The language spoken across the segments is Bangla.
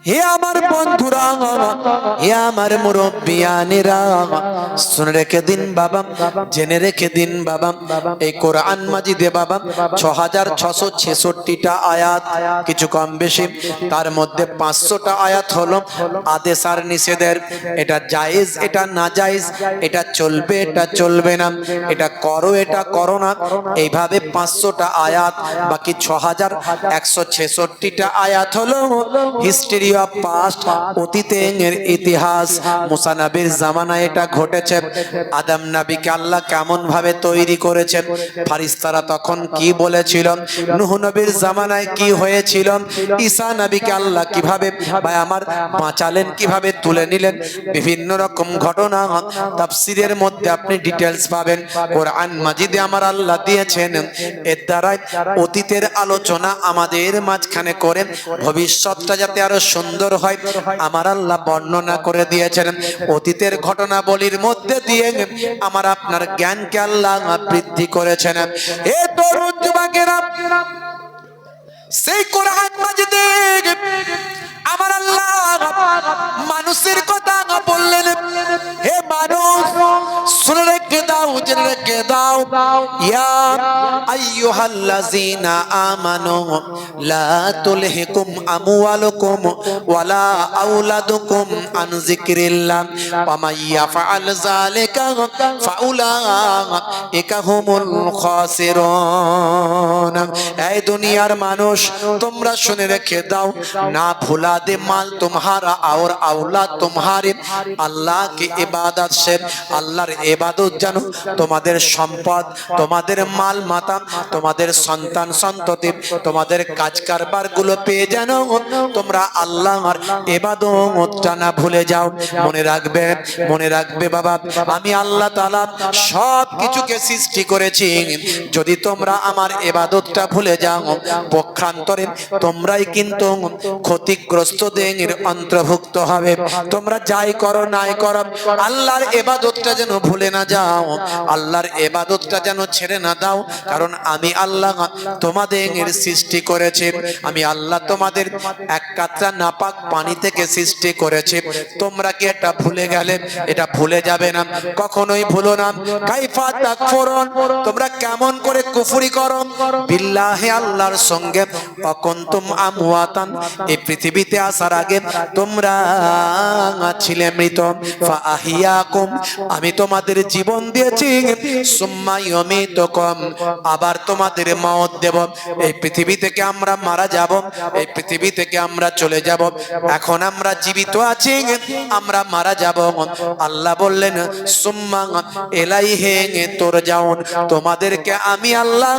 হে আমার বন্ধুরা, হে আমার মুরব্বিয়ানেরা, শুনে রেখে দিন বাবা, জেনে রেখে দিন বাবা, এই কোরআন মাজিদে বাবা 6666টা আয়াত, কিছু কম বেশি, তার মধ্যে 500টা আয়াত হলো আদেশ আর নিষেধের। এটা জায়েজ, এটা না জায়েজ, এটা চলবে, এটা চলবে না, এটা করো, এটা করো না, এইভাবে 500টা আয়াত। বাকি 6166টা আয়াত হলো হিস্ট্রি অফ পাস্ট, অতীতের ইতিহাস। মুসা নবীর জামানায় এটা ঘটেছে। আদম নবীকে আল্লাহ কেমন ভাবে তৈরি করেছেন, ফারিস্তারা তখন কি বলেছিল, নূহ নবীর জামানায় কি হয়েছিল, ঈসা নবীকে আল্লাহ কিভাবে আমার বাঁচালেন, কিভাবে তুলে নিলেন, বিভিন্ন রকম ঘটনা তাফসীরের মধ্যে আপনি ডিটেইলস পাবেন। কোরআন মাজিদে আমার আল্লাহ দিয়েছেন, এর দ্বারাই অতীতের আলোচনা আমাদের মাঝখানে করে ভবিষ্যৎটা যাতে আরো সুন্দর হয় আমার আল্লাহ বর্ণনা করে দিয়েছেন। অতীতের ঘটনাবলীর মধ্যে দিয়ে আমার আপনার জ্ঞানকে আল্লাহ বৃদ্ধি করেছেন। এ তরুণ যুবকেরা, সেই কোরআন মাজিদে আমার আল্লাহ মানুষের কথা বললেন, হে মানুষ শুনে রেখে দাও, জেনে রেখে দাও, ইয়া আইয়ুহাল্লাযীনা আমানু লা তুলহিকুম আমওয়ালুকুম ওয়ালা আওলাদুকুম আন যিকরিল্লাহ ওয়া মান ইয়াফআল যালিকা ফাউলাইকা হুমুল খাসিরুন। এই দুনিয়ার মানুষ, তোমরা শুনে রেখে দাও, না ভুলা दे माल तुम्हारा और औलाद तुम्हारे अल्लाह की इबादत से, আল্লাহর ইবাদত জানো, তোমাদের সম্পদ, তোমাদের মাল মাতা, তোমাদের সন্তান সন্ততি, তোমাদের কাজ কারবার গুলো পেয়ে জানো তোমরা আল্লাহর ইবাদতটা না ভুলে যাও। মনে রাখবে, মনে রাখবে বাবা, আমি আল্লাহ তাআলা সব কিছুকে সৃষ্টি করেছি, যদি তোমরা আমার ইবাদতটা ভুলে যাও পক্ষান্তরে তোমরাই কিন্তু ক্ষতিগ্রস্তদের অন্তর্ভুক্ত হবে। তোমরা যাই করো নাই করো, আল্লাহর ইবাদতটা যেন ভুলে না যাও, আল্লাহর ইবাদতটা যেন ছেড়ে না দাও, কারণ আমি আল্লাহ তোমাদের সৃষ্টি করেছি, আমি আল্লাহ তোমাদের এক কাতরা নাপাক পানি থেকে সৃষ্টি করেছি। তোমরা কি এটা ভুলে গেলে? এটা ভুলে যাবে না, কখনোই ভুলো না। কাইফা তাকফুরুন, তোমরা কেমন করে কুফরি করো বিল্লাহি, আল্লাহর সঙ্গে, অকুনতুম আমওয়াতান, এই পৃথিবীতে আসার আগে তোমরা ছিলে মৃত, ফাআহিয়াকুম, আমি তোমাদের জীবন দিয়েছি, সুম্মা ইউমিতুকুম, আবার তোমাদের মওত দেব। এই পৃথিবী থেকে আমরা মারা যাব, এই পৃথিবী থেকে আমরা চলে যাব, এখন আমরা জীবিত আছি, আমরা মারা যাব। আল্লাহ বললেন সুম্মা ইলাইহি তুরজাউন, তোমাদেরকে আমি আল্লাহ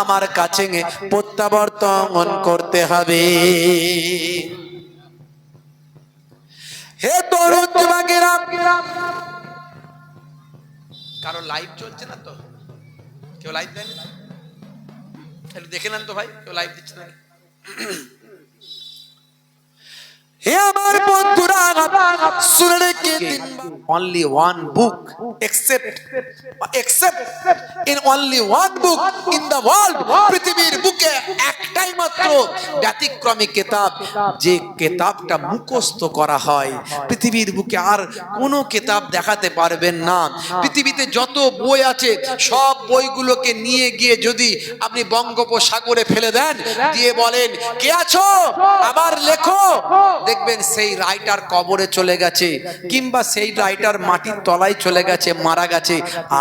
আমার কাছে প্রত্যাবর্তন করতে হবে। হে তরুণ যুবকেরা, কারো লাইভ চলছে না তো? কেউ লাইভ দেন? একটু দেখে নেন তো ভাই, কেউ লাইভ দিচ্ছে না? হে আমার বন্ধুরা, শুনে রেখে দিন, only one book except in only one book in the world, পৃথিবীর বুকে একটাই মাত্র ব্যতিক্রমী কিতাব, যে কিতাবটা মুখস্থ করা হয়। পৃথিবীর বুকে আর কোনো কিতাব দেখাতে পারবেন না। পৃথিবীতে যত বই আছে সব বইগুলোকে নিয়ে গিয়ে যদি আপনি বঙ্গোপসাগরে ফেলে দেন, দিয়ে বলেন কে আছো আবার লেখো, দেখবেন সেই রাইটার কবরে চলে গেছে, কিংবা সেই রাইটার মাটির তলায় চলে গেছে, মারা গেছে,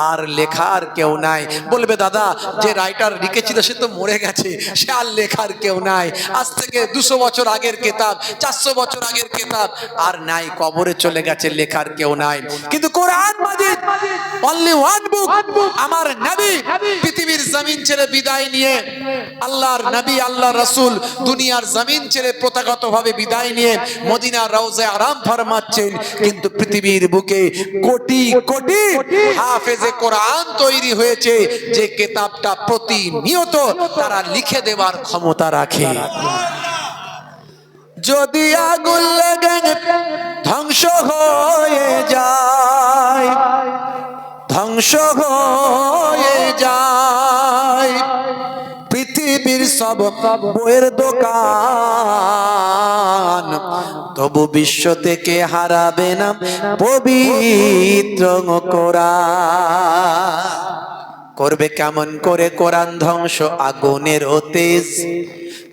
আর লেখার কেউ নাই। বলবে দাদা যে রাইটার লিখেছিল সে তো মরে গেছে, সে আর লেখার কেউ নাই, আজ থেকে 200 বছর আগের কিতাব, 400 বছর আগের কিতাব আর নাই, কবরে চলে গেছে, লেখার কেউ নাই। কিন্তু কোরআন মাজিদ অনলি ওয়ান বুক, আমার নবী পৃথিবীর জমিন ছেড়ে বিদায় নিয়ে, আল্লাহর নবী আল্লাহর রাসূল দুনিয়ার জমিন ছেড়ে প্রথাগতভাবে বিদায় নিয়ে মদিনার রওজায়ে আরাম ফরমাচ্ছেন, কিন্তু পৃথিবীর বুকে কোটি কোটি হাফেজে কোরআন তৈরি হয়েছে, যে কিতাবটা প্রতিনিয়ত তারা লিখে দেওয়ার ক্ষমতা রাখে। যদি আগুন লেগে ধ্বংস হয়ে যায়, ধ্বংস হয়ে যায়, পৃথিবীর সব বইয়ের দোকান, তবু বিশ্ব থেকে হারাবে না পবিত্র কোরআন। করবে কেমন করে কোরআন ধ্বংস আগুনের তেজ,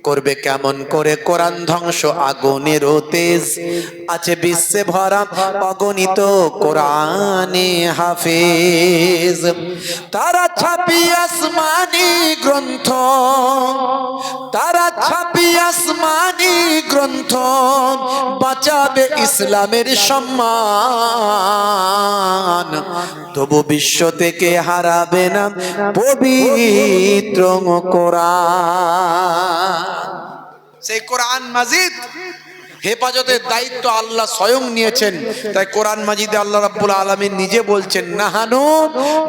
করবে কেমন করে কোরআন ধ্বংস আগুনের তেজ। আছে বিশ্বে ভরা অগণিত কোরআনে হাফেজ, তারা ছাপি আসমানি গ্রন্থ, তারা ছাপি আসমানি গ্রন্থ, বাঁচাবে ইসলামের সম্মান, তবু বিশ্ব থেকে হারাবে না পবিত্র কোরআন। সেই কোরআন মাজিদ হেফাজতের দায়িত্ব আল্লাহ স্বয়ং নিয়েছেন। তাই কোরআন মাজিদে আল্লাহ রাব্বুল আলামিন নিজে বলছেন, নাহানু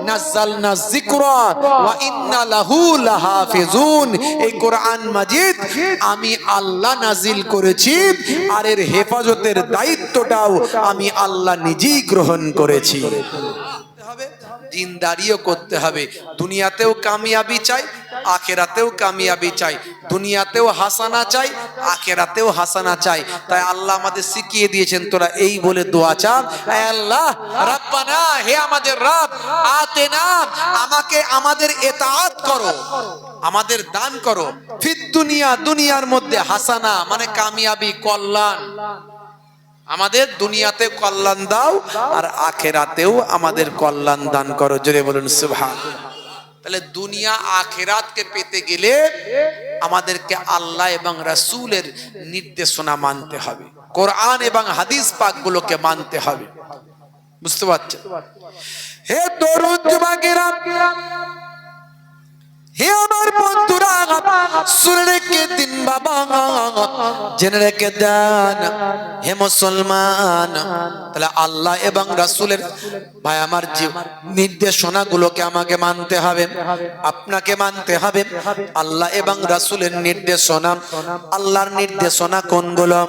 নাযালনা যিকরা ওয়া ইন্না লাহু লাহাফিজুন। এই কোরআন মাজিদ আমি আল্লাহ নাজিল করেছি, আর এর হেফাজতের দায়িত্বটাও আমি আল্লাহ নিজেই গ্রহণ করেছি। দিনদারিও করতে হবে, দুনিয়াতেও কামিয়াবি চাই, আখেরাতেও কামিয়াবি চাই, দুনিয়াতেও হাসানা চাই, আখেরাতেও হাসানা চাই। তাই আল্লাহ আমাদের শিখিয়ে দিয়েছেন, তোরা এই বলে দোয়া চা, আল্লাহ রাব্বানা, হে আমাদের রব, আতেনা, আমাকে আমাদের ইতাআত করো, আমাদের দান করো, ফিদ দুনিয়া, দুনিয়ার মধ্যে হাসানা মানে কামিয়াবি, কল্যাণ, আমাদের দুনিয়াতে কল্যাণ দাও আর আখেরাতেও আমাদের কল্যাণ দান করো। জোরে বলুন সুবহানাল্লাহ। তাহলে দুনিয়া আখেরাতকে পেতে গেলে আমাদেরকে আল্লাহ এবং রাসূলের নির্দেশনা মানতে হবে, কোরআন এবং হাদিস পাকগুলোকে মানতে হবে। বুঝতে পারছেন? হে তরুণ যুবকেরা, হে আমার বন্ধুরা, শুনে রেখে দিন বাবা, জেনে রেখে দেন হে মুসলমান। তাহলে আল্লাহ এবং রাসূলের ভাই আমার নির্দেশনাগুলোকে আমাকে মানতে হবে, আপনাকে মানতে হবে। আল্লাহ এবং রাসূলের নির্দেশনা, আল্লাহর নির্দেশনা কোনগুলো?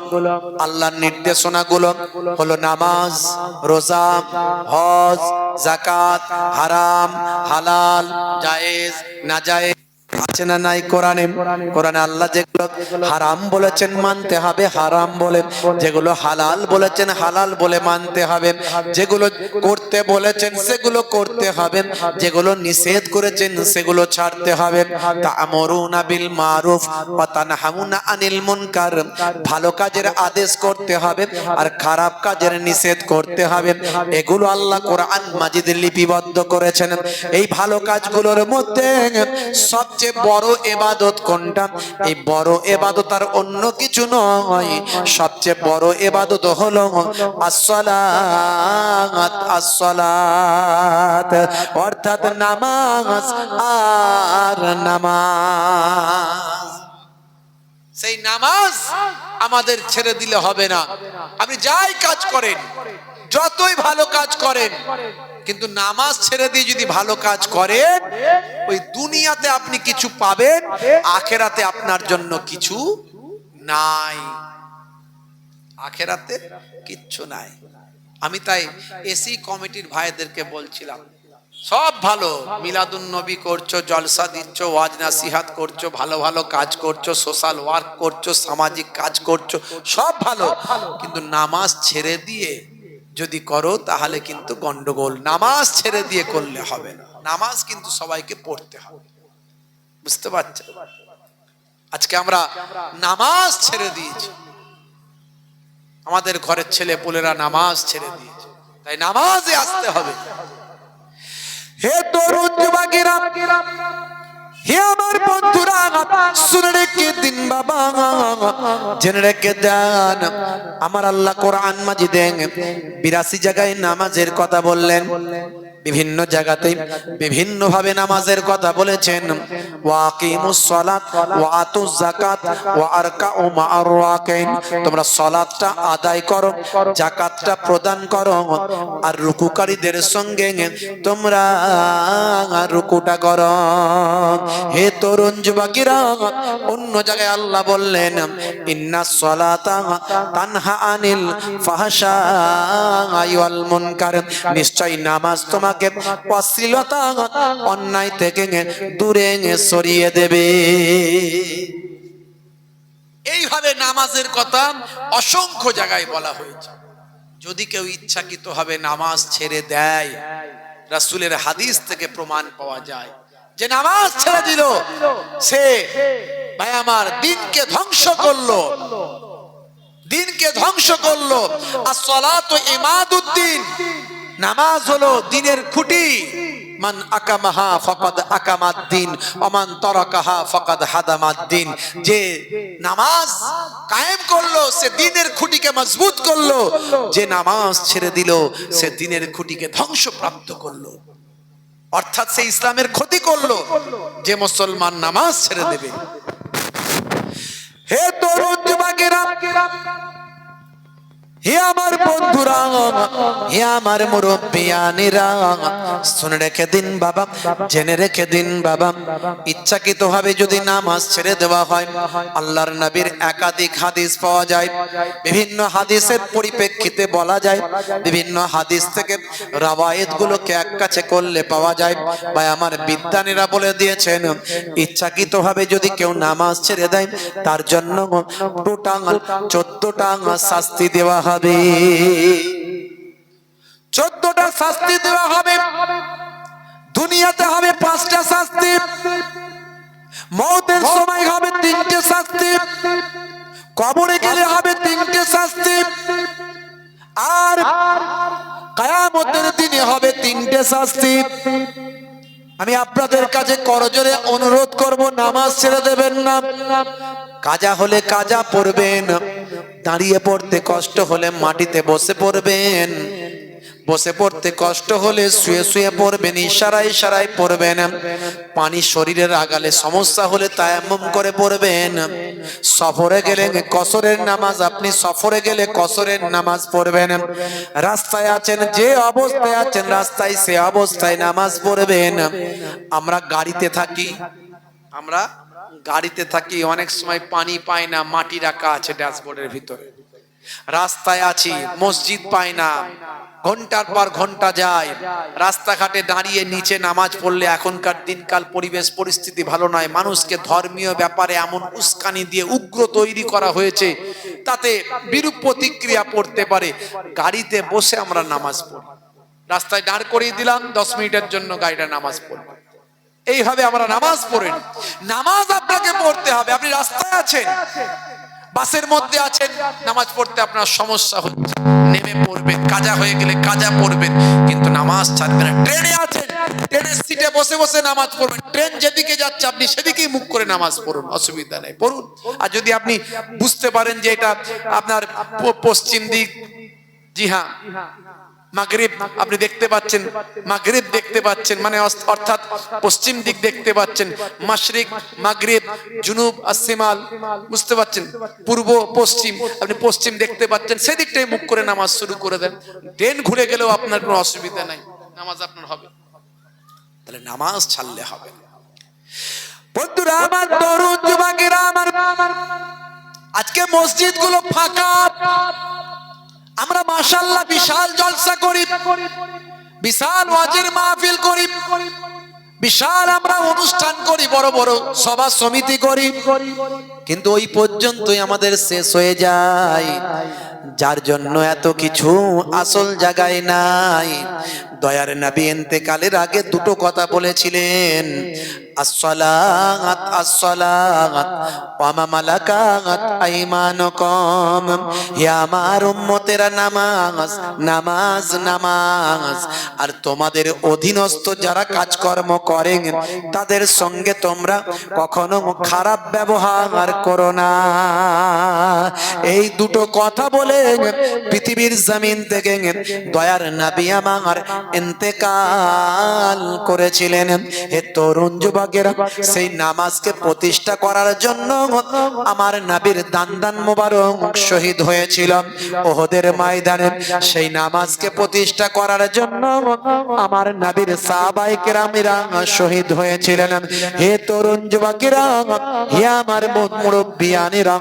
আল্লাহর নির্দেশনাগুলো হলো নামাজ, রোজা, হজ, যাকাত, হারাম, হালাল, জায়েজ, নাজায়েজ আছে না নাই কোরআনে? কোরআনে আল্লাহ যেগুলো হারাম বলেছেন মানতে হবে হারাম বলে, যেগুলো হালাল বলেছেন হালাল বলে মানতে হবে, যেগুলো করতে বলেছেন সেগুলো করতে হবে, যেগুলো নিষেধ করেছেন সেগুলো ছাড়তে হবে। তা'মুরুনা বিল মারুফ ওয়া তানহাউনা আনিল মুনকার, ভালো কাজের আদেশ করতে হবে আর খারাপ কাজের নিষেধ করতে হবে। এগুলো আল্লাহ কোরআন মাজিদে লিপিবদ্ধ করেছেন। এই ভালো কাজগুলোর মধ্যে সবচেয়ে বড় ইবাদত কোনটা? এই বড় ইবাদত আর অন্য কিছু নয়, সবচেয়ে বড় ইবাদত হলো as-সালাত, as-সালাত অর্থাৎ নামাজ আর নামাজ। সেই নামাজ আমাদের ছেড়ে দিলে হবে না। আপনি যাই কাজ করেন, যতই ভালো কাজ করেন, কিন্তু নামাজ ছেড়ে দিয়ে যদি ভালো কাজ করেন, ওই দুনিয়াতে আপনি কিছু পাবেন, আখেরাতে আপনার জন্য কিছু নাই, আখেরাতে কিচ্ছু নাই। আমি তাই এসি কমিটির ভাইদেরকে বলছিলাম, সব ভালো, মিলাদুন নবী করছো, জলসা দিচ্ছ, ওয়াজ নাসিহাত করছো, ভালো ভালো কাজ করছো, সোশ্যাল ওয়ার্ক করছো, সামাজিক কাজ করছো, সব ভালো, কিন্তু নামাজ ছেড়ে দিয়ে যদি করো তাহলে কিন্তু গন্ডগোল। নামাজ ছেড়ে দিয়ে করলে হবে না, নামাজ কিন্তু সবাইকে পড়তে হবে। বুঝতে পারছেন? আজকে আমরা নামাজ ছেড়ে দিয়েছি, আমাদের ঘরের ছেলে পুলেরা নামাজ ছেড়ে দিয়েছে, তাই নামাজে আসতে হবে। হে তরুণ যুবকেরা, হে আমার বন্ধুরা, শুনে রেখে দিন বাবা, জেনে রেখে দেন, আমার আল্লাহ কোরআন মাজিদে 82 জায়গায় নামাজের কথা বললেন। বিভিন্ন জায়গাতে বিভিন্ন ভাবে নামাজের কথা বলেছেন। ওয়াকিমুস সালাত ওয়া আতুজ যাকাত ওয়া আরকাউ মা'আর রাকিন, তোমরা সালাতটা আদায় করো, যাকাতটা প্রদান করো, আর রুকুকারীদের সঙ্গে তোমরা রুকুটা করো। হে তরুণ যুবকেরা, অন্য জায়গায় আল্লাহ বললেন ইন্নাস সালাতা তানহা আনিল ফাহশাই ওয়াল মুনকার, নিশ্চয় নামাজ তোমাকে অশ্লীলতা অন্যায় থেকে দূরে সরিয়ে দেবে। এইভাবে নামাজের কথা অসংখ্য জায়গায় বলা হয়েছে। যদি কেউ ইচ্ছাকৃত ভাবে নামাজ ছেড়ে দেয়, রাসূলের হাদিস থেকে প্রমাণ পাওয়া যায় যে নামাজ ছেড়ে দিল, সে ভাই আমার দিনকে ধ্বংস করলো, দিনকে ধ্বংস করলো। as-salatu ইমাদুদ্দিন, নামাজ হলো দিনের খুঁটি। মান আকামাহা ফাকাদ আকামাদ্দিন ওয়া মান তারাকাহা ফাকাদ হাদামাদ্দিন, যে নামাজ কায়েম করলো সে দিনের খুঁটিকে মজবুত করলো, যে নামাজ ছেড়ে দিল সে দিনের খুঁটিকে ধ্বংসপ্রাপ্ত করলো, অর্থাৎ সে ইসলামের ক্ষতি করলো যে মুসলমান নামাজ ছেড়ে দেবে। হে তরুণ যুবকেরা, হে আমার বন্ধুরা, হে আমার মুরব্বিয়ানেরা, শুনে রেখে দিন বাবা, জেনে রেখে দিন বাবা, ইচ্ছাকৃত ভাবে যদি নামাজ ছেড়ে দেওয়া হয়, আল্লাহর নবীর একাধিক হাদিস পাওয়া যায়, বিভিন্ন হাদিসের পরিপ্রেক্ষিতে বলা যায়, বিভিন্ন হাদিস থেকে রওয়ায়েত গুলোকে এক কাছে করলে পাওয়া যায়। ভাই আমার বিদ্বানীরা বলে দিয়েছেন, ইচ্ছাকৃত ভাবে যদি কেউ নামাজ ছেড়ে দেয়, তার জন্য টোটাল 14টা শাস্তি দেওয়া হবে। 14টা শাস্তি দেওয়া হবে। দুনিয়াতে হবে 5টা শাস্তি, মওতের সময় হবে 3টে শাস্তি, কবরে গেলে হবে 3টে শাস্তি, আর কিয়ামতের দিনে হবে 3টে শাস্তি। আমি আপনাদের কাছে করজোরে অনুরোধ করব, নামাজ ছেড়ে দেবেন না। কাজা হলে কাজা পড়বেন, দাঁড়িয়ে পড়তে কষ্ট হলে মাটিতে বসে পড়বেন, বসে পড়তে কষ্ট হলে শুয়ে শুয়ে পড়বেন, ইশারায় ইশারায় পড়বেন, পানি শরীরের আগালে সমস্যা হলে তায়াম্মুম করে পড়বেন। সফরে গেলে কসরের নামাজ, আপনি সফরে গেলে কসরের নামাজ পড়বেন। রাস্তায় আছেন, যে অবস্থায় আছেন রাস্তায় সে অবস্থায় নামাজ পড়বেন। আমরা গাড়িতে থাকি, আমরা গাড়িতে থাকি, অনেক সময় পানি পাই না, মাটি রাখা আছে ড্যাশবোর্ডের ভিতরে। রাস্তায় আছি, মসজিদ পাই না, ঘন্টার পর ঘন্টা যায়, রাস্তাঘাটে দাঁড়িয়ে নিচে নামাজ পড়লে, এখনকার দিনকাল পরিবেশ পরিস্থিতি ভালো নয়, মানুষকে ধর্মীয় ব্যাপারে এমন উস্কানি দিয়ে উগ্র তৈরি করা হয়েছে, তাতে বিরূপ প্রতিক্রিয়া পড়তে পারে। গাড়িতে বসে আমরা নামাজ পড়ি, রাস্তায় দাঁড় করিয়ে দিলাম, 10 মিনিটের জন্য গাড়িটা নামাজ পড়ব, এইভাবে আমরা নামাজ পড়ি। নামাজ আপনাকে পড়তে হবে। আপনি রাস্তায় আছেন, বাসের মধ্যে আছেন, নামাজ পড়তে আপনার সমস্যা হচ্ছে, নেমে পড়বেন, কাজা হয়ে গেলে কাজা পড়বেন, কিন্তু নামাজ ছাড়বেন না। ট্রেনে আছেন, ট্রেনের সিটে বসে বসে নামাজ পড়বেন, ট্রেন যেদিকে যাচ্ছে আপনি সেদিকেই মুখ করে নামাজ পড়ুন, অসুবিধা নেই, পড়ুন। আর যদি আপনি বুঝতে পারেন যে এটা আপনার পশ্চিম দিক, জি হ্যাঁ, মাগরিব আপনি দেখতে পাচ্ছেন, মাগরিব দেখতে পাচ্ছেন, মানে অর্থাৎ পশ্চিম দিক দেখতে পাচ্ছেন, মাশরিক, মাগরিব, জুনুব আর শিমাল, বুঝতে পাচ্ছেন, পূর্ব পশ্চিম, আপনি পশ্চিম দেখতে পাচ্ছেন, সেদিকটাই মুখ করে নামাজ শুরু করে দেন। ট্রেন ঘুরে গেলেও আপনার কোনো অসুবিধা নাই, নামাজ আপনার হবে। তাহলে নামাজ ছাড়লে হবে। বন্ধুরা আমার, তরুণ যুবকেরা আমার, আজকে মসজিদগুলো ফাঁকা, আমরা মাশাআল্লাহ বিশাল জলসা করি, বিশাল ওয়াজের মাহফিল করি, বিশাল আমরা অনুষ্ঠান করি, বড় বড় সভা সমিতি করি, কিন্তু ওই পর্যন্তই আমাদের শেষ হয়ে যায়, যার জন্য এত কিছু আসল জায়গায় নাই। দয়ার নবী ইন্তেকালের আগে দুটো কথা বলেছিলেন, আসসালাত আসসালাত ওয়া মা মালাকাত আইমানুকুম, হে আমার উম্মতেরা নামাজ নামাজ নামাজ, আর তোমাদের অধীনস্থ যারা কাজকর্ম করেন তাদের সঙ্গে তোমরা কখনো খারাপ ব্যবহার করো না। এই দুটো কথা বলে পৃথিবীর জমিন থেকে দয়ার নবী আমার ইন্তেকাল করেছিলেন। হে তরুণ যুবকেরা, সেই নামাজকে প্রতিষ্ঠা করার জন্য আমার নবীর দান্দান মোবারক শহীদ হয়েছিল ওহদের ময়দানে। সেই নামাজকে প্রতিষ্ঠা করার জন্য আমার নবীর সাহাবায়ে কেরামেরা শহীদ হয়েছিলেন। হে তরুণ যুবকেরা, হে আমার মুরব্বিয়ানেরা,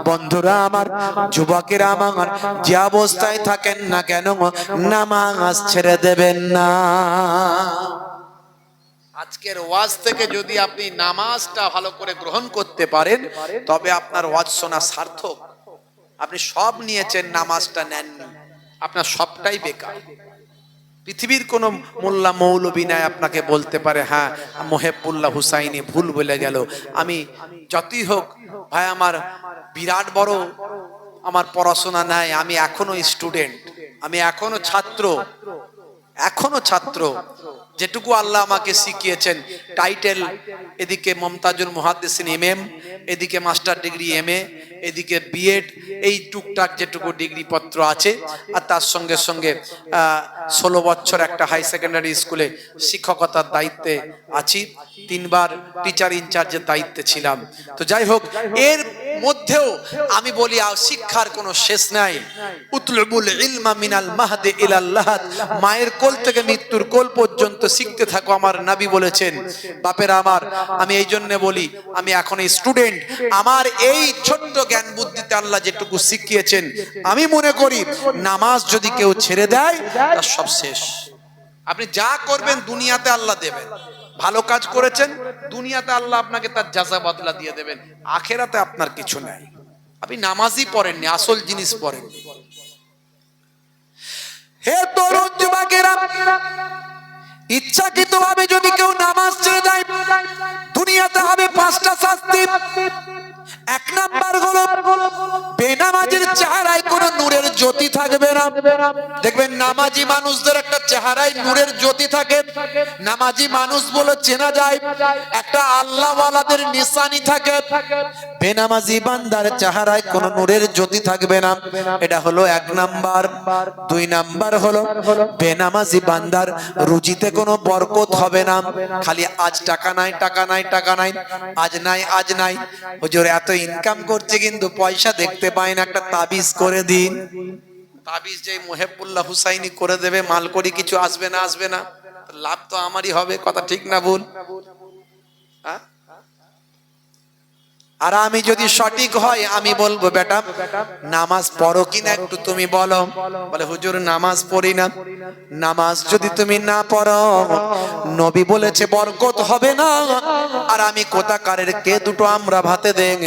বন্ধুরা আমার, যুবকেরা আমার, যে অবস্থায় থাকেন না কেন নামাজ ছেড়ে দেবেন না। আজকের ওয়াজ থেকে যদি আপনি নামাজটা ভালো করে গ্রহণ করতে পারেন তবে আপনার ওয়াজ শোনা সার্থক। আপনি সব নিয়েছেন, নামাজটা নেননি, আপনার সবটাই বেকার। পৃথিবীর কোন মোল্লা মৌলবী নাই আপনাকে বলতে পারে হ্যাঁ মোহেবুল্লাহ হুসাইনি ভুল বলে গেল। আমি যতই হোক ভাই, আমার বিরাট বড় আমার পড়াশোনা নাই, আমি এখনো স্টুডেন্ট, আমি এখনো ছাত্র, যেটুকু আল্লাহ আমাকে শিখিয়েছেন টাইটেল, এদিকে মুমতাজুল মুহাদ্দিসিন এমএম, এদিকে মাস্টার ডিগ্রি এমএ, এদিকে বিএড, এই টুকটাক যেটুকু ডিগ্রি পত্র আছে, আর তার সঙ্গে সঙ্গে 16 বছর একটা হাই সেকেন্ডারি স্কুলে শিক্ষকতার দায়িত্বে আছি, 3 বার টিচার ইনচার্জের দায়িত্বে ছিলাম। তো যাই হোক, এর মধ্যেও আমি বলি শিক্ষার কোনো শেষ নাই। উতলুবুল ইলমা মিনাল মাহদি ইলাল লাহাদ, মায়ের কোল থেকে মৃত্যুর কোল পর্যন্ত শিখতে থাকো, আমার নবী বলেছেন। বাপেরা আমার, আমি এই জন্য বলি আমি এখন স্টুডেন্ট, আমার এই ছোট্ট জ্ঞান বুদ্ধিতে আল্লাহ যেটুকু শিখিয়েছেন, আমি মনে করি নামাজ যদি কেউ ছেড়ে দেয় তার সব শেষ। আপনি যা করবেন দুনিয়াতে আল্লাহ দেবেন, ভালো কাজ করেছেন দুনিয়াতে আল্লাহ আপনাকে তার জাযা বদলা দিয়ে দেবেন, আখেরাতে আপনার কিছু নাই। আপনি নামাজই পড়েননি, আসল জিনিস পড়েননি। হে তরুণ যুবকেরা, ইচ্ছাকৃতভাবে যদি কেউ নামাজ ছেড়ে দেয় দুনিয়াতে হবে 5টা শাস্তি। 1 নাম্বার হলো বেনামাজির চেহারায় কোনো নূরের জ্যোতি থাকবে না। দেখবেন নামাজি মানুষদের একটা চেহারায় নূরের জ্যোতি থাকে, নামাজি মানুষ বলে চেনা যায়, একটা আল্লাহওয়ালাদের নিশানি থাকে। বেনামাজি বান্দার চেহারায় কোনো নূরের জ্যোতি থাকবে না, এটা হলো 1 নাম্বার। 2 নাম্বার হলো বেনামাজি বান্দার রুজিতে কোনো বরকত হবে না, খালি আজ টাকা নাই, টাকা নাই, টাকা নাই, আজ নাই, আজ নাই। হুজুর এত ইনকাম করছে কিন্তু পয়সা দেখতে পায় না, একটা তাবিজ করে দিন। তাবিজ যে মোহেবুল্লাহ হুসাইনি করে দেবে, মাল করি কিছু আসবে না, আসবে না, লাভ তো আমারই হবে। কথা ঠিক না ভুল? হ্যাঁ, আর আমি যদি সঠিক হয় আমি বলবো বেটা নামাজ পড়ো কিনা একটু তুমি বলো। বলে হুজুর নামাজ পড়ি না। নামাজ যদি তুমি না পড়ো, নবী বলেছে বরকত হবে না। আর আমি কোথাকারের কে দুটো আমরা ভাতে দেন,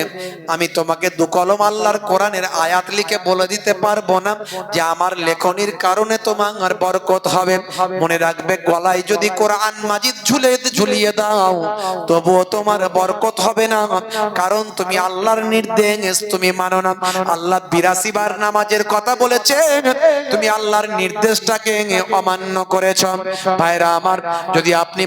আমি তোমাকে 2 কলম আল্লাহর কোরআনের আয়াত লিখে বলে দিতে পারবো না যে আমার লেখনির কারণে তোমার বরকত হবে। মনে রাখবে, গলায় যদি কোরআন মাজিদ ঝুলিয়ে দাও তবুও তোমার বরকত হবে না, কারণ তুমি আল্লাহর নির্দেশ তুমি মানো না। আল্লাহ 82 বার নামাজের কথা বলেছেন, তুমি আল্লাহর নির্দেশটাকে অমান্য করেছো। ভাইরা আমার, যদি আপনি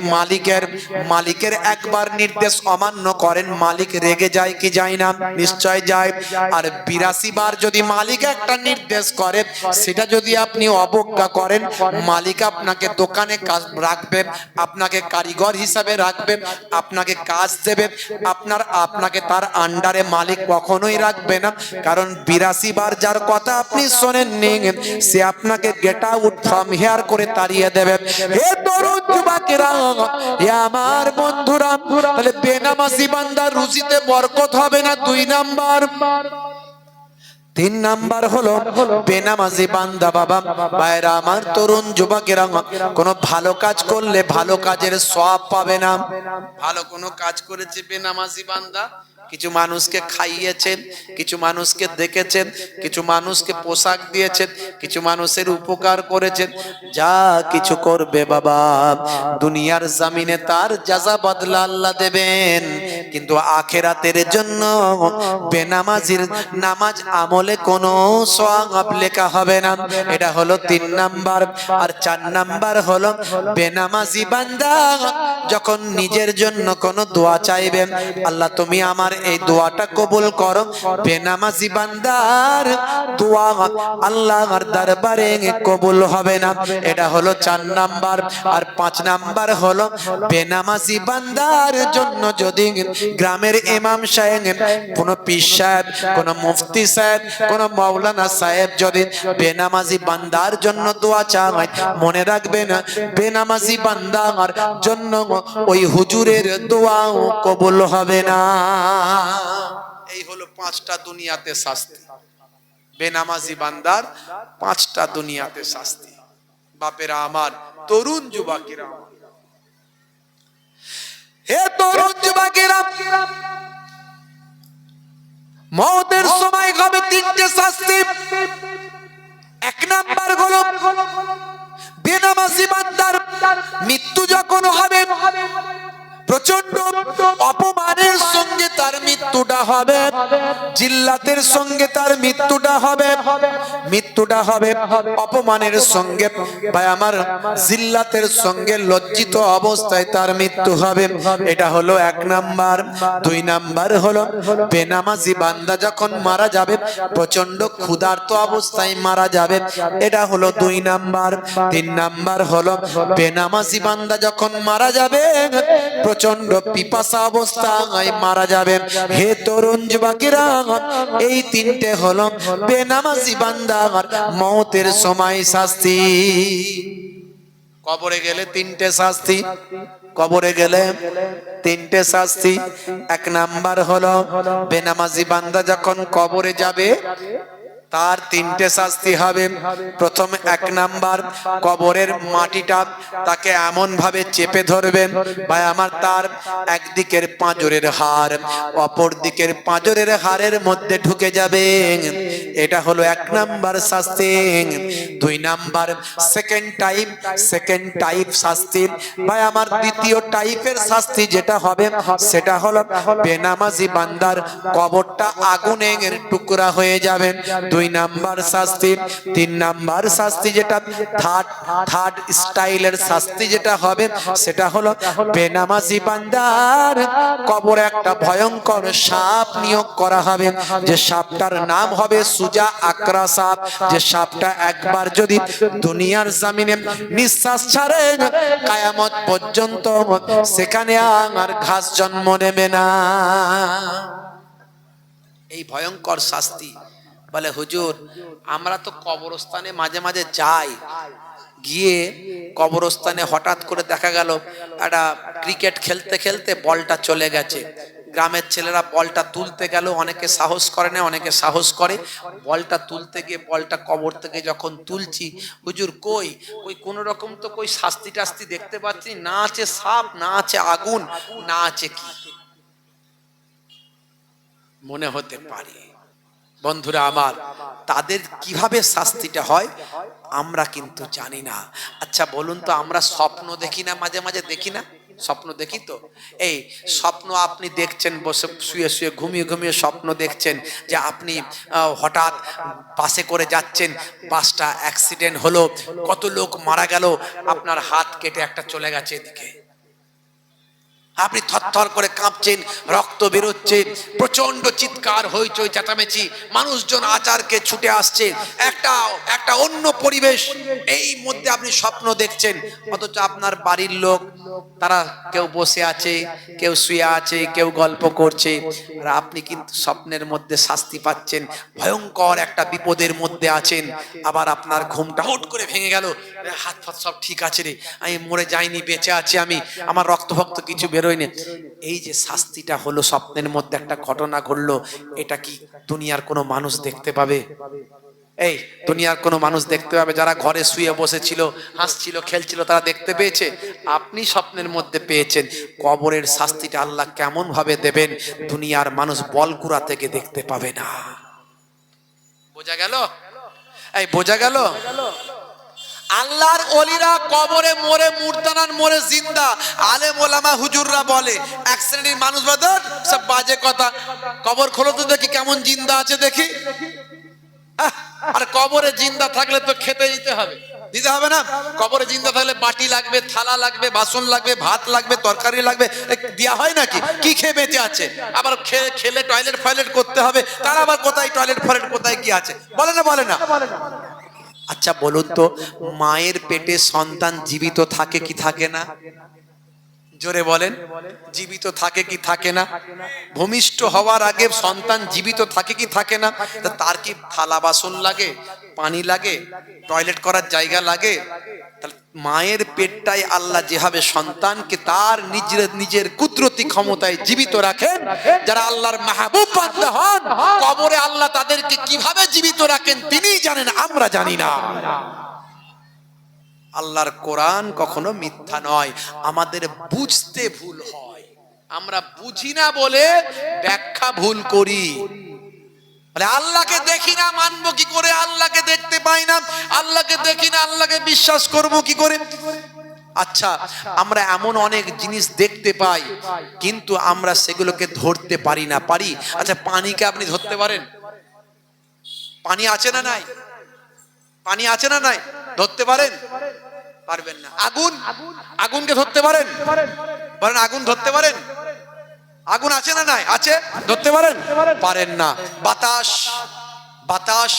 মালিকের একবার নির্দেশ অমান্য করেন, মালিক রেগে যায় কি যায় না? নিশ্চয় যায়। আর 82 বার যদি মালিক একটা নির্দেশ করে, সেটা যদি আপনি অবজ্ঞা করেন, মালিক আপনাকে দোকানে কাজ রাখবে, আপনাকে কারিগর হিসাবে রাখবে, আপনাকে কাজ দেবে, আপনাকে তার আন্ডারে মালিক কখনোই রাখবে না। কারণ 82 বার যার কথা আপনি শোনেননি, সে আপনাকে গেট আউট ফ্রম হিয়ার করে তাড়িয়ে দেবে। হে তরুণ যুবকেরা, হে আমার বন্ধুরা, তাহলে বেনামাজি বান্দার রুজিতে বরকত হবে না 2 নাম্বার। 3 নাম্বার হলো বেনামাজি বান্দা বাবা ভাইরা আমার, তরুণ যুবকেরা, কোনো ভালো কাজ করলে ভালো কাজের সওয়াব পাবে না। ভালো কোনো কাজ করেছে বেনামাজি বান্দা, কিছু মানুষকে খাইয়েছেন, কিছু মানুষকে দেখেছেন, কিছু মানুষকে পোশাক দিয়েছেন, কিছু মানুষের উপকার করেছেন, যা কিছু করবে বাবা দুনিয়ার জমিনে তার জাযা বদলা আল্লাহ দেবেন, কিন্তু আখিরাতের জন্য বেনামাজির নামাজ আমলে কোনো সওয়াব লেখা হবে না। এটা হলো 3 নাম্বার। আর 4 নাম্বার হলো বেনামাজি বান্দা যখন নিজের জন্য কোনো দোয়া চাইবেন, আল্লাহ তুমি আমার এই দোয়াটা কবুল করো। বেনামাজি বান্দার দোয়া আল্লাহর দরবারে কবুল হবে না। এটা হলো 4 নাম্বার। আর 5 নাম্বার হলো বেনামাজি বান্দার জন্য যদি গ্রামের ইমাম সাহেব, কোন পীর সাহেব, কোন মুফতি সাহেব, কোন মাওলানা সাহেব যদি বেনামাজি বান্দার জন্য দোয়া চায়, মনে রাখবেন বেনামাজি বান্দার জন্য ওই হুজুরের দোয়াও কবুল হবে না। এই হলো 5টা দুনিয়াতে শাস্তি। বেনামাজি বান্দার 5টা দুনিয়াতে শাস্তি। বাপেরা আমার, তরুণ যুবকেরা, হে তরুণ যুবকেরা, মওতের সময় হবে 3টে শাস্তি। 1 নাম্বার হলো বেনামাজি বান্দার মৃত্যু যখন হবে, প্রচন্ড অপমানের সঙ্গে তার মৃত্যুটা হবে, জিল্লাতের সঙ্গে তার মৃত্যুটা হবে, মৃত্যুটা হবে অপমানের সঙ্গে, ভাই আমার জিল্লাতের সঙ্গে লজ্জিত অবস্থায় তার মৃত্যু হবে। এটা হলো 1 নাম্বার। 2 নাম্বার হলো বেনামাজি বান্দা যখন মারা যাবে, প্রচন্ড ক্ষুধার্ত অবস্থায় মারা যাবে। এটা হলো 2 নাম্বার। 3 নাম্বার হলো বেনামাজি বান্দা যখন মারা যাবে, প্রচন্ড পিপাসা অবস্থায় মারা যাবে। হে তরুণ যুবকেরা, এই 3টে হলো বেনামাজি বান্দার মওতের সময় শাস্তি। কবরে গেলে 3টে শাস্তি, কবরে গেলে 3টে শাস্তি। 1 নাম্বার হলো বেনামাজি বান্দা যখন কবরে যাবে, তার 3টে শাস্তি হবে। প্রথম 1 নাম্বার, কবরের মাটিটা তাকে এমন ভাবে চেপে ধরবেন, ভাই আমার তার একদিকের পাঁজরের হাড় অপর দিকের পাঁজরের হাড়ের মধ্যে ঢুকে যাবে। এটা হলো 1 নাম্বার শাস্তি। 2 নাম্বার, সেকেন্ড টাইপ শাস্তি, ভাই আমার দ্বিতীয় টাইপের শাস্তি যেটা হবে, সেটা হলো বেনামাজি বান্দার কবরটা আগুনের টুকরা হয়ে যাবে। 2 নাম্বার শাস্তি। 3 নাম্বার শাস্তি যেটা থার্ড স্টাইলের শাস্তি যেটা হবে, সেটা হলো বেনামাজি বান্দার কবরে একটা ভয়ঙ্কর সাপ নিয়োগ করা হবে, যে সাপটার নাম হবে সুজা আকরা সাপ। যে সাপটা একবার যদি দুনিয়ার জমিনে নিঃশ্বাস ছাড়ে, কিয়ামত পর্যন্ত সেখানে আর ঘাস জন্ম নেবে না। এই ভয়ঙ্কর শাস্তি। বলে হুজুর, আমরা তো কবরস্থানে মাঝে মাঝে যাই, গিয়ে কবরস্থানে হঠাৎ করে দেখা গেল একটা ক্রিকেট খেলতে খেলতে বলটা চলে গেছে। গ্রামের ছেলেরা বলটা তুলতে গেল, অনেকে সাহস করে না, অনেকে সাহস করে। বলটা তুলতে গিয়ে বলটা কবর থেকে যখন তুলছি, হুজুর কই কোন রকম তো কই শাস্তি টাস্তি দেখতে পাচ্ছি না, আছে সাপ, না আছে আগুন, না আছে কি। মনে হতে পারে বন্ধুরা আমার, তাদের কিভাবে শাস্তিটা হয় আমরা কিন্তু জানি না। আচ্ছা বলুন তো, আমরা স্বপ্ন দেখি না, মাঝে মাঝে দেখি না? স্বপ্ন দেখি তো। এই স্বপ্ন আপনি দেখছেন, বসে শুয়ে শুয়ে ঘুমিয়ে ঘুমিয়ে স্বপ্ন দেখছেন যে আপনি হঠাৎ বাসে করে যাচ্ছেন, বাসটা অ্যাক্সিডেন্ট হলো, কত লোক মারা গেল, আপনার হাত কেটে একটা চলে গেছে এদিকে, আপনি থরথর করে কাঁপছেন, রক্ত বেরোচ্ছে, প্রচন্ড চিৎকার, হইচই চেঁচামেচি, মানুষজন আচারকে ছুটে আসছে, একটা অন্য পরিবেশ। এই মধ্যে আপনি স্বপ্ন দেখছেন, অথচ আপনার বাড়ির লোক তারা কেউ বসে আছে, কেউ শুয়ে আছে, কেউ গল্প করছে, আর আপনি কিন্তু স্বপ্নের মধ্যে শাস্তি পাচ্ছেন, ভয়ঙ্কর একটা বিপদের মধ্যে আছেন। আবার আপনার ঘুমটা হুট করে ভেঙে গেল, হাত ফাত সব ঠিক আছে রে, আমি মরে যাইনি, বেঁচে আছি আমি, আমার রক্তভক্ত কিছু বেরোয়নি। এই যে শাস্তিটা হলো, স্বপ্নের মধ্যে একটা ঘটনা ঘটলো, এটা কি দুনিয়ার কোনো মানুষ দেখতে পাবে? এই দুনিয়ার কোনো মানুষ দেখতে পাবে? যারা ঘরে শুয়ে বসেছিল, হাসছিল, খেলছিল, তারা দেখতে পেয়েছে? আপনি স্বপ্নের মধ্যে পেয়েছেন। কবরের শাস্তিটা আল্লাহ কেমন ভাবে দেবেন, দুনিয়ার মানুষ বলকুড়া থেকে দেখতে পাবে না। বোঝা গেল? এই বোঝা গেল? আল্লাহর ওলিরা কবরে মরে, মুর্দানান মরে জিন্দা। আলেম ওলামা হুজুররা বলে এক শ্রেণীর মানুষ বাদর সব বাজে কথা, কবর খোলো তো দেখি কেমন জিন্দা আছে দেখি। আর কবরে জিন্দা থাকলে তো খেতে দিতে হবে, দিতে হবে না? কবরে জিন্দা থাকলে বাটি লাগবে, থালা লাগবে, বাসন লাগবে, ভাত লাগবে, তরকারি লাগবে, দেওয়া হয় নাকি? কি খেয়ে বেঁচে আছে? আবার খেলে টয়লেট ফয়লেট করতে হবে, তার আবার কোথায় টয়লেট ফয়লেট, কোথায় কি আছে? বলে না বলে না? আচ্ছা বলুন তো, মায়ের পেটে সন্তান জীবিত থাকে কি থাকে না? জোরে বলেন, জীবিত থাকে কি থাকে না? ভূমিষ্ঠ হওয়ার আগে সন্তান জীবিত থাকে কি থাকে না? তার কি থালা বাসন লাগে, পানি লাগে, টয়লেট করার জায়গা লাগে? তাহলে মায়ের পেটটায় আল্লাহ যেভাবে সন্তানকে তার নিজের কুদরতি ক্ষমতায় জীবিত রাখেন, যারা আল্লাহর মাহবুব বান্দা হন, কবরে আল্লাহ তাদেরকে কিভাবে জীবিত রাখেন তিনিই জানেন, আমরা জানি না। আল্লাহর কোরআন কখনো মিথ্যা নয়। আমাদের বুঝতে ভুল হয়, আমরা বুঝি না বলে ব্যাখ্যা ভুল করি। আল্লাহকে দেখি না মানবো কি করে? আল্লাহকে দেখতে পাই না, আল্লাহকে দেখি না, আল্লাহকে বিশ্বাস করবো কি করে? আচ্ছা, আমরা এমন অনেক জিনিস দেখতে পাই কিন্তু আমরা সেগুলোকে ধরতে পারি না। পারি? আচ্ছা, পানিকে আপনি ধরতে পারেন? পানি আছে না নাই? পানি আছে না নাই? ধরতে পারেন? পারবেন না। আগুন, আগুনকে ধরতে পারেন? বলেন, আগুন ধরতে পারেন? আগুন আছে না নাই? আছে, ধরতে পারেন? পারেন না। বাতাস, বাতাস,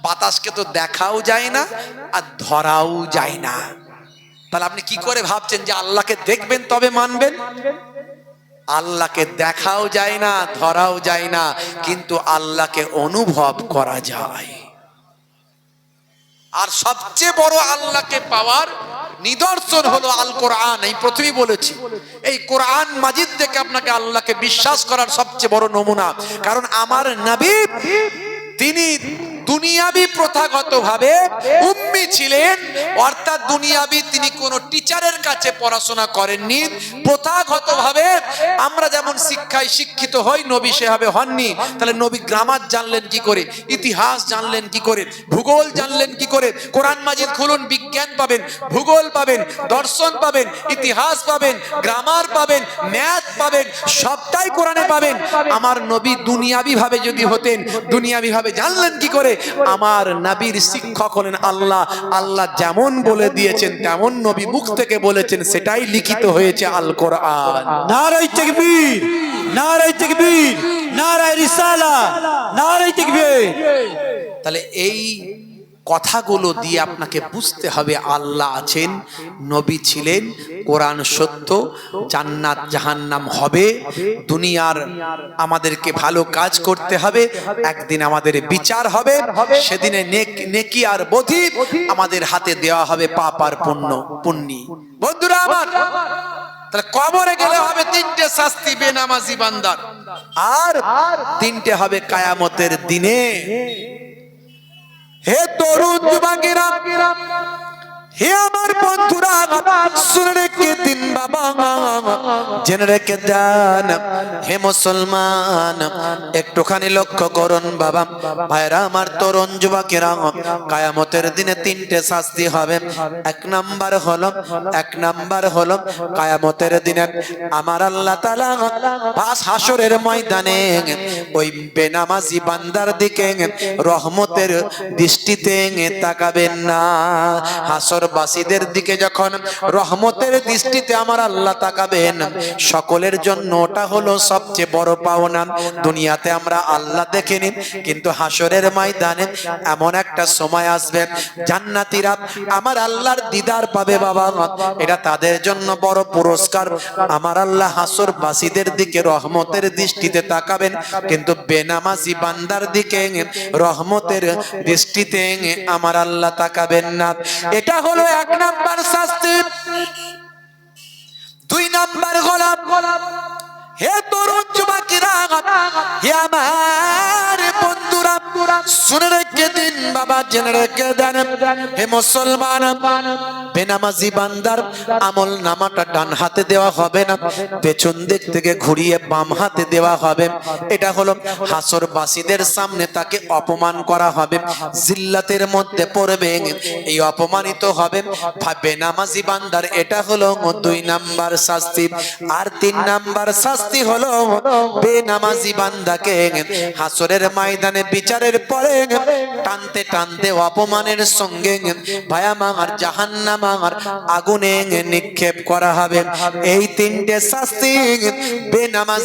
বাতাসকে তো দেখাও যায় না আর ধরাও যায় না। তাহলে আপনি কি করে ভাবছেন যে আল্লাহকে দেখবেন তবে মানবেন? আল্লাহকে দেখাও যায় না, ধরাও যায় না, কিন্তু আল্লাহকে অনুভব করা যায়। আর সবচেয়ে বড় আল্লাহকে পাওয়ার নিদর্শন হলো আল কোরআন। এই প্রথমেই বলেছি, এই কোরআন মাজিদ থেকে আপনাকে আল্লাহকে বিশ্বাস করার সবচেয়ে বড় নমুনা। কারণ আমার নবী তিনি দুনিয়াবি প্রথাগতভাবে উম্মি ছিলেন, অর্থাৎ দুনিয়াবি তিনি কোনো টিচারের কাছে পড়াশোনা করেননি। প্রথাগতভাবে আমরা যেমন শিক্ষায় শিক্ষিত হই, নবী সেভাবে হননি। তাহলে নবী গ্রামার জানলেন কি করে? ইতিহাস জানলেন কি করে? ভূগোল জানলেন কি করে? কোরআন মাজিদ খুলুন, বিজ্ঞান পাবেন, ভূগোল পাবেন, দর্শন পাবেন, ইতিহাস পাবেন, গ্রামার পাবেন, ম্যাথ পাবেন, সবটাই কোরআনে পাবেন। আমার নবী দুনিয়াবি ভাবে যদি হতেন, দুনিয়াবি ভাবে জানলেন কি করে? আমার নবীর শিক্ষক হলেন আল্লাহ। আল্লাহ যেমন বলে দিয়েছেন তেমন নবী মুখ থেকে বলেছেন, সেটাই লিখিত হয়েছে আল কোরআন। নারায়ে তাকবীর, নারায়ে তাকবীর, নারায়ে রিসালাত, নারায়ে তাকবীর। তাহলে এই কথাগুলো দিয়ে আপনাকে বুঝতে হবে আল্লাহ আছেন, নবী ছিলেন, কোরআন সত্য, জান্নাত জাহান্নাম হবে, দুনিয়ার আমাদেরকে ভালো কাজ করতে হবে, একদিন আমাদের বিচার হবে, সেদিনে নেকি আর বধি আমাদের হাতে দেওয়া হবে, পাপ আর পুণ্যি। বন্ধুরা আমার, তাহলে কবরে গেলে হবে তিনটে শাস্তি বেনামাজি বান্দার, আর তিনটে হবে কিয়ামতের দিনে। হে তরুণ যুবকেরা, হে আমার বন্ধুরা, শুনে রেখে দিন বাবা, জেনে রেখে দেন। হে মুসলমান, একটুখানি লক্ষ্য করুন বাবা ভাইরা আমার, তরুণ যুবকেরা, কিয়ামতের দিনে তিনটে শাস্তি হবে। এক নাম্বার হলো কিয়ামতের দিনে আমার আল্লাহ তাআলা হাসরের ময়দানে ওই বেনামাজি বান্দার দিকে রহমতের দৃষ্টিতে তাকাবেন না। হাসরবাসীদের দিকে যখন রহমতের দৃষ্টিতে আমার আল্লাহ তাকাবেন, সকলের জন্য ওটা হলো সবচেয়ে বড় পাওনা। দুনিয়াতে আমরা আল্লাহ দেখিনি, কিন্তু হাসরের ময়দানে এমন একটা সময় আসবে জান্নাতীরা আমার আল্লাহর দিদার পাবে বাবা, এটা তাদের জন্য বড় পুরস্কার। আমার আল্লাহ হাসরবাসীদের দিকে রহমতের দৃষ্টিতে তাকাবেন, কিন্তু বেনামাজি বান্দার দিকে রহমতের দৃষ্টিতে আমার আল্লাহ তাকাবেন না। এটা হলো এক নাম্বার শাস্তি। দুই নাম্বার গোলাপ, হে তরুণ যুবকেরা, হে আমার বন্ধুরা, শুনে রেখে দিন বাবা, জেনে রেখে দেন। হে মুসলমান, বেনামাজি বান্দার আমল নামাটা ডান হাতে দেওয়া হবে না, পেছন দিক থেকে ঘুরিয়ে বাম হাতে দেওয়া হবে। এটা হলো হাসরবাসীদের সামনে তাকে অপমান করা হবে, জিল্লাতের মধ্যে পড়বে, এই অপমানিত হবে বেনামাজি বান্দার। এটা হলো দুই নাম্বার শাস্তি। আর তিন নাম্বার শাস্তি হলো বেনামাজি বান্দাকে হাসরের ময়দানে বিচার বিচারের পরে টানতে টানতে অপমানের সঙ্গে ভাই আমার জাহান্নামার আগুনে নিক্ষেপ করা হবে। এই তিনটে শাস্তি বেনামাজ